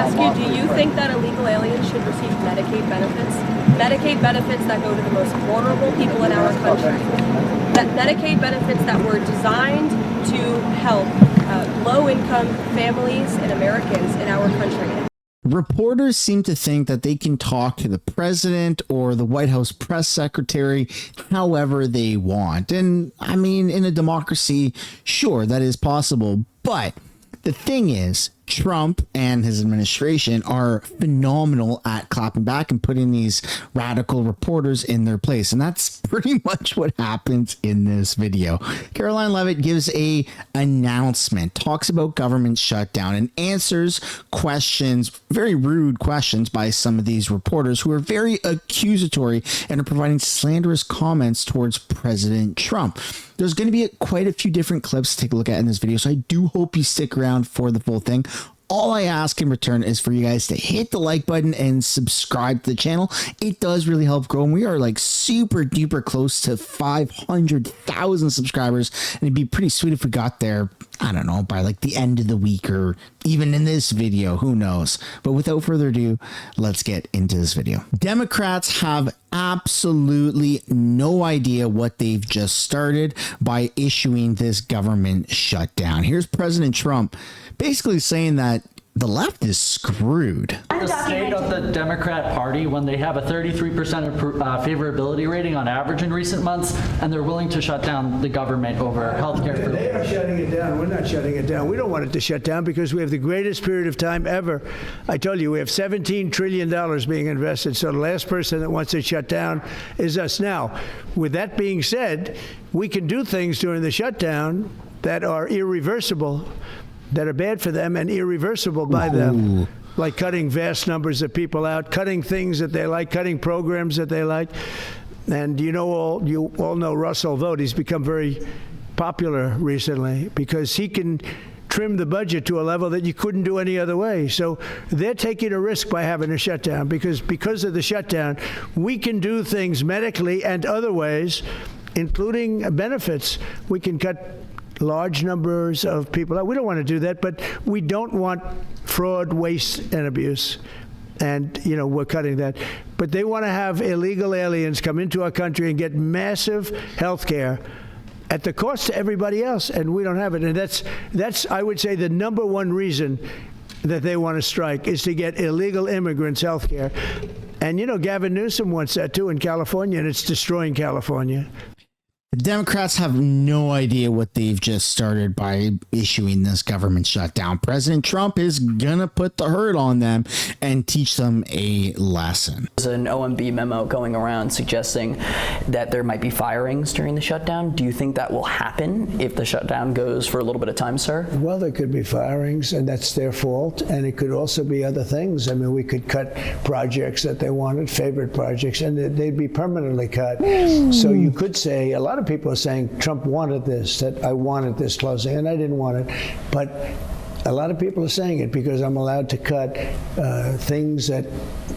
ask you, do you think that illegal aliens should receive Medicaid benefits? Medicaid benefits that go to the most vulnerable people in our country. That Medicaid benefits that were designed to help low-income families and Americans in our country. Reporters seem to think that they can talk to the president or the White House press secretary however they want. And I mean, in a democracy, sure, that is possible. But the thing is, Trump and his administration are phenomenal at clapping back and putting these radical reporters in their place. And that's pretty much what happens in this video. Karoline Leavitt gives a announcement, talks about government shutdown, and answers questions, very rude questions by some of these reporters who are very accusatory and are providing slanderous comments towards President Trump. There's going to be quite a few different clips to take a look at in this video, so I do hope you stick around for the full thing. All I ask in return is for you guys to hit the like button and subscribe to the channel. It does really help grow, and we are like super duper close to 500,000 subscribers, and it'd be pretty sweet if we got there, I don't know, by like the end of the week or even in this video, who knows. But without further ado, let's get into this video. Democrats have absolutely no idea what they've just started by issuing this government shutdown. Here's President Trump basically saying that the left is screwed. The state of the Democrat Party, when they have a 33% favorability rating on average in recent months, and they're willing to shut down the government over health care. They are shutting it down. We're not shutting it down. We don't want it to shut down because we have the greatest period of time ever. I told you, we have $17 trillion being invested, so the last person that wants it shut down is us. Now, with that being said, we can do things during the shutdown that are irreversible, that are bad for them and irreversible by them, like cutting vast numbers of people out, cutting things that they like, cutting programs that they like. And you all know Russell Vogt. He's become very popular recently because he can trim the budget to a level that you couldn't do any other way. So they're taking a risk by having a shutdown because of the shutdown, we can do things medically and other ways, including benefits. We can cut large numbers of people out. We don't want to do that, but we don't want fraud, waste, and abuse. And, we're cutting that. But they want to have illegal aliens come into our country and get massive health care at the cost to everybody else, and we don't have it. And that's I would say, the number one reason that they want to strike is to get illegal immigrants health care. And, Gavin Newsom wants that, too, in California, and it's destroying California. The Democrats have no idea what they've just started by issuing this government shutdown. President Trump is gonna put the hurt on them and teach them a lesson. There's an OMB memo going around suggesting that there might be firings during the shutdown. Do you think that will happen if the shutdown goes for a little bit of time, sir? Well, there could be firings, and that's their fault. And it could also be other things. I mean, we could cut projects that they wanted, favorite projects, and they'd be permanently cut. So you could say, a lot of people are saying Trump wanted this, that I wanted this closing, and I didn't want it. But a lot of people are saying it because I'm allowed to cut things that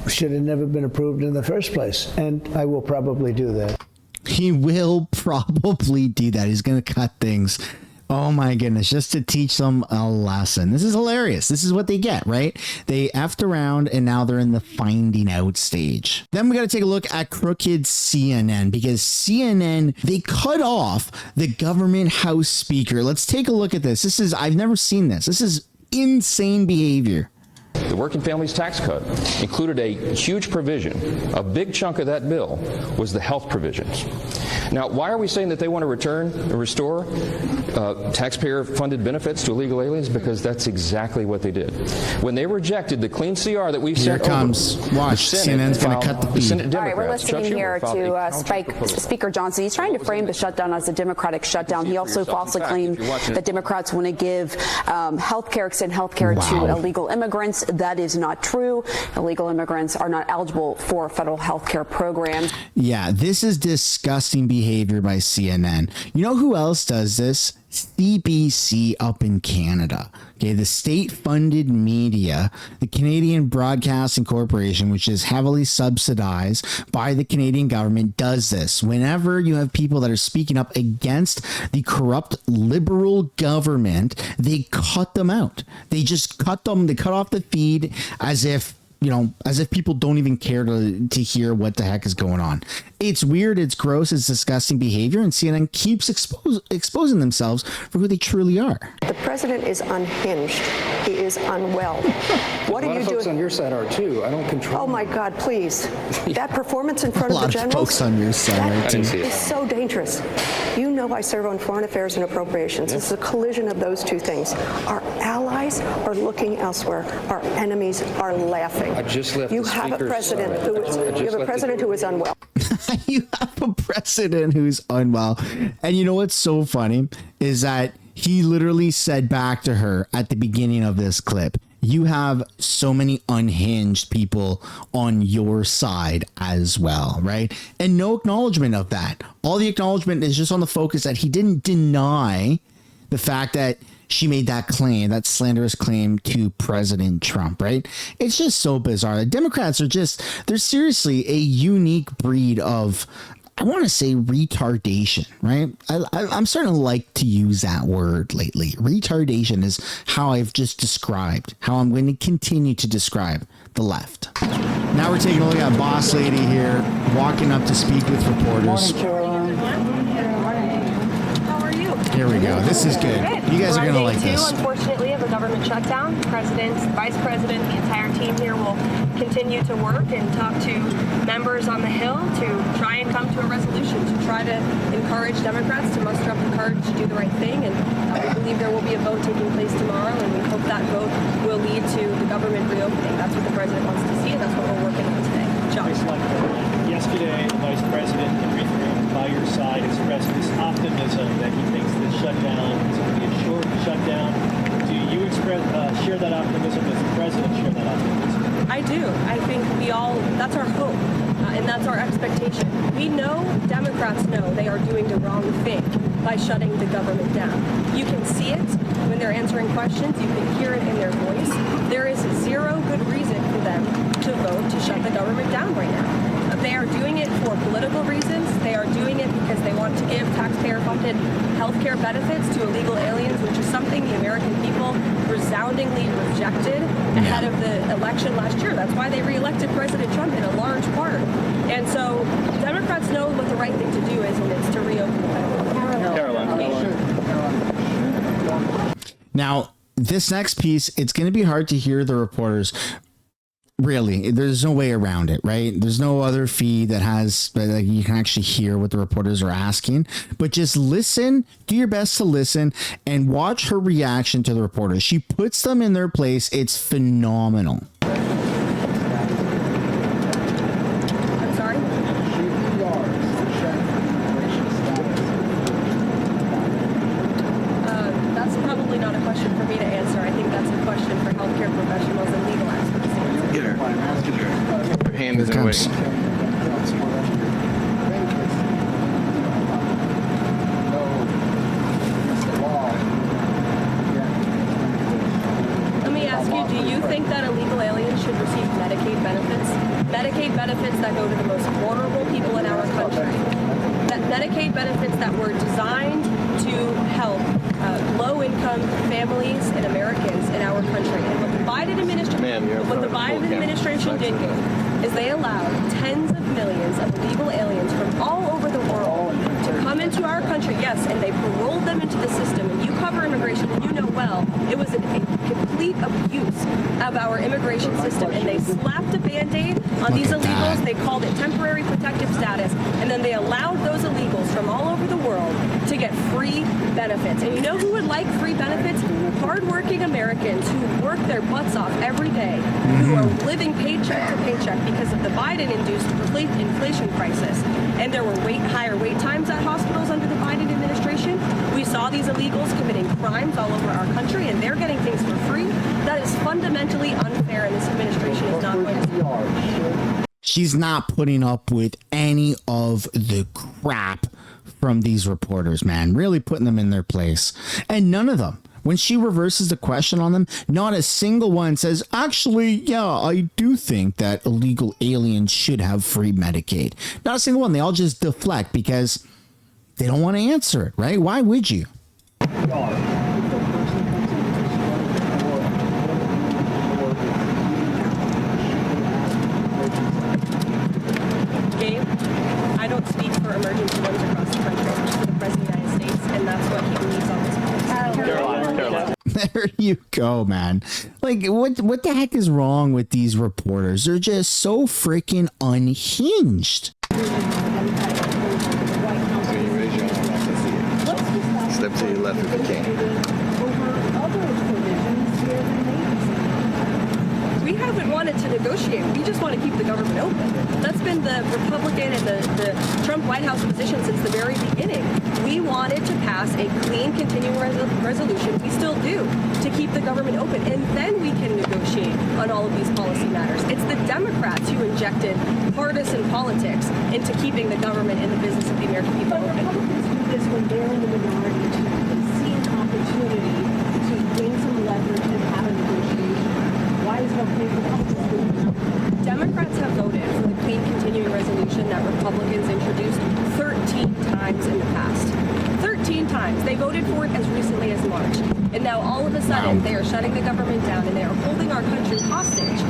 should have never been approved in the first place. And I will probably do that. He will probably do that. He's going to cut things. Oh my goodness, just to teach them a lesson. This is hilarious. This is what they get, right? They effed around and now they're in the finding out stage. Then we got to take a look at crooked CNN because CNN, they cut off the government House Speaker. Let's take a look at this. I've never seen this. This is insane behavior. The Working Families Tax Cut included a huge provision. A big chunk of that bill was the health provisions. Now, why are we saying that they want to restore taxpayer-funded benefits to illegal aliens? Because that's exactly what they did. When they rejected the clean CR that we sent over, here comes. Watch, CNN's going to cut the feed. All right, we're listening here to Speaker Johnson. He's trying to frame the shutdown as a Democratic shutdown. He also falsely claimed that Democrats want to give extend health care to illegal immigrants. That is not true. Illegal immigrants are not eligible for federal health care programs. Yeah, this is disgusting behavior behavior by CNN. You know who else does this? CBC up in Canada. Okay, the state-funded media, the Canadian Broadcasting Corporation, which is heavily subsidized by the Canadian government, does this. Whenever you have people that are speaking up against the corrupt liberal government, they cut them out. They just cut them. They cut off the feed as if, you know, as if people don't even care to hear what the heck is going on. It's weird, it's gross, it's disgusting behavior, and CNN keeps exposing themselves for who they truly are. The president is unhinged. He is unwell. What are you doing? A lot of folks on your side are too. I don't control. Oh my God, please! That performance in front of the generals. A lot of folks on your side are too. Is so dangerous. You know, I serve on Foreign Affairs and Appropriations. It's a collision of those two things. Our allies are looking elsewhere. Our enemies are laughing. I just left. You have a president who is unwell. You have a president who's unwell. And you know what's so funny is that he literally said back to her at the beginning of this clip, you have so many unhinged people on your side as well, right? And no acknowledgement of that. All the acknowledgement is just on the focus that he didn't deny the fact that she made that claim, that slanderous claim to President Trump, right? It's just so bizarre. The Democrats are they're seriously a unique breed of, I want to say, retardation, right? I'm starting to like to use that word lately. Retardation is how I've just described, how I'm going to continue to describe the left. Now we're taking a look at Boss Lady here, walking up to speak with reporters. Good morning, Karoline. Here we go. This is good. You guys are going to like this. Unfortunately, of a government shutdown. President, Vice President, the entire team here will continue to work and talk to members on the Hill to try and come to a resolution, to try to encourage Democrats to muster up the courage to do the right thing. And we believe there will be a vote taking place tomorrow, and we hope that vote will lead to the government reopening. That's what the president wants to see, and that's what we're working on today. John. Yesterday, the Vice President in the room by your side expressed this optimism that he thinks this shutdown is going to be a short shutdown. Do you share that optimism? Does the President share that optimism? I do. I think that's our hope, and that's our expectation. We know, Democrats know, they are doing the wrong thing by shutting the government down. You can see it when they're answering questions. You can hear it in their voice. There is zero good reason for them to vote to shut the government down right now. They are doing it for political reasons. They are doing it because they want to give taxpayer-funded health care benefits to illegal aliens, which is something the American people resoundingly rejected ahead of the election last year. That's why they reelected President Trump in a large part. And so Democrats know what the right thing to do is, and it's to reopen the Caroline. Now, this next piece, it's going to be hard to hear the reporters. Really, there's no way around it, right? There's no other feed that you can actually hear what the reporters are asking. But just listen, do your best to listen, and watch her reaction to the reporters. She puts them in their place. It's phenomenal. I'm sorry? That's probably not a question for me to answer. I think that's a question for healthcare professionals and legal experts. Get her. Her hand is in the way. Let me ask you, do you think that illegal aliens should receive Medicaid benefits? Medicaid benefits that go to the most vulnerable people in our country. That Medicaid benefits that were designed to help low-income families and Americans in our country. And what the Biden administration did here is they allowed tens of millions of illegal aliens from all over the world to come into our country, yes, and they paroled them into the system. And you cover immigration, and you know well, it was a complete abuse of our immigration system. And they slapped a Band-Aid on these illegals. They called it temporary protective status. And then they allowed those illegals from all over the world to get free benefits. And you know who would like free benefits? Hardworking Americans who work their butts off every day, who are living paycheck to paycheck because of the Biden-induced inflation crisis. And there were higher wait times at hospitals under the Biden administration. We saw these illegals committing crimes all over our country, and they're getting things for free. That is fundamentally unfair, and this administration is not going to. She's not putting up with any of the crap from these reporters, man, really putting them in their place. And none of them, when she reverses the question on them, not a single one says, actually, yeah, I do think that illegal aliens should have free Medicaid. Not a single one. They all just deflect because they don't want to answer it, right? Why would you? Gabe, I don't speak for emergency rooms across the country. I speak for the President of the United States, and that's what he believes on this call. Caroline. There you go, man. Like, what the heck is wrong with these reporters? They're just so freaking unhinged. Step to your left if you can. We haven't wanted to negotiate. We just want to keep the government open. That's been the Republican and the Trump White House position since the very beginning. We wanted to pass a clean continuing resolution, we still do, to keep the government open. And then we can negotiate on all of these policy matters. It's the Democrats who injected partisan politics into keeping the government in the business of the American people open. Republicans do this when they're in the minority to see an opportunity to gain some leverage and have a negotiation. Why is it okay for Republicans doing that? Democrats have voted for the clean continuing resolution that Republicans introduced 13 times in the past. 13 times. They voted for it as recently as March. And now all of a sudden they are shutting the government down and they are holding our country hostage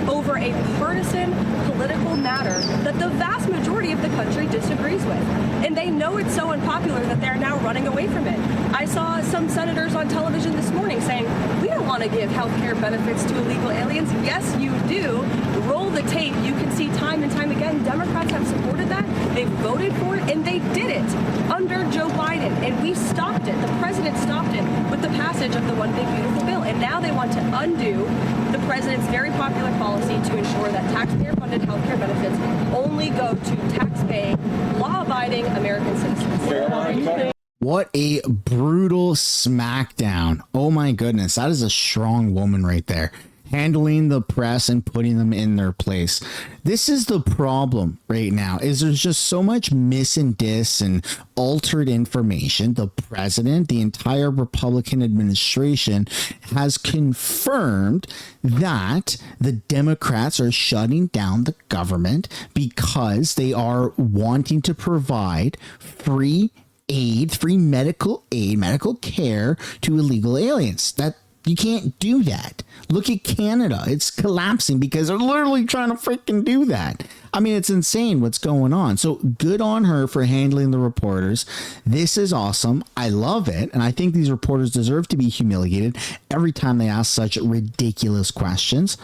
over a partisan political matter that the vast majority of the country disagrees with. And they know it's so unpopular that they're now running away from it. I saw some senators on television this morning saying, we don't want to give health care benefits to illegal aliens. Yes, you do. Roll the tape. You can see time and time again, Democrats have supported that. They voted for it, and they did it under Joe Biden. And we stopped it. The president stopped it with the passage of the One Big Beautiful Bill. And now they want to undo the president's very popular policy to ensure that taxpayer-funded health care benefits only go to tax-paying, law-abiding American citizens. What a brutal smackdown. Oh my goodness. That is a strong woman right there. Handling the press and putting them in their place. This is the problem right now, is there's just so much mis and dis and altered information. The president, the entire Republican administration has confirmed that the Democrats are shutting down the government because they are wanting to provide free medical aid, medical care to illegal aliens. That you can't do that. Look at Canada. It's collapsing because they're literally trying to freaking do that. I mean, it's insane what's going on. So good on her for handling the reporters. This is awesome. I love it. And I think these reporters deserve to be humiliated every time they ask such ridiculous questions.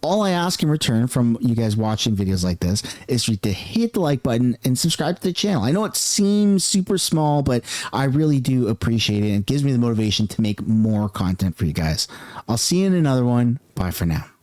All I ask in return from you guys watching videos like this is for you to hit the like button and subscribe to the channel. I know it seems super small, but I really do appreciate it. It gives me the motivation to make more content for you guys. I'll see you in another one. Bye for now.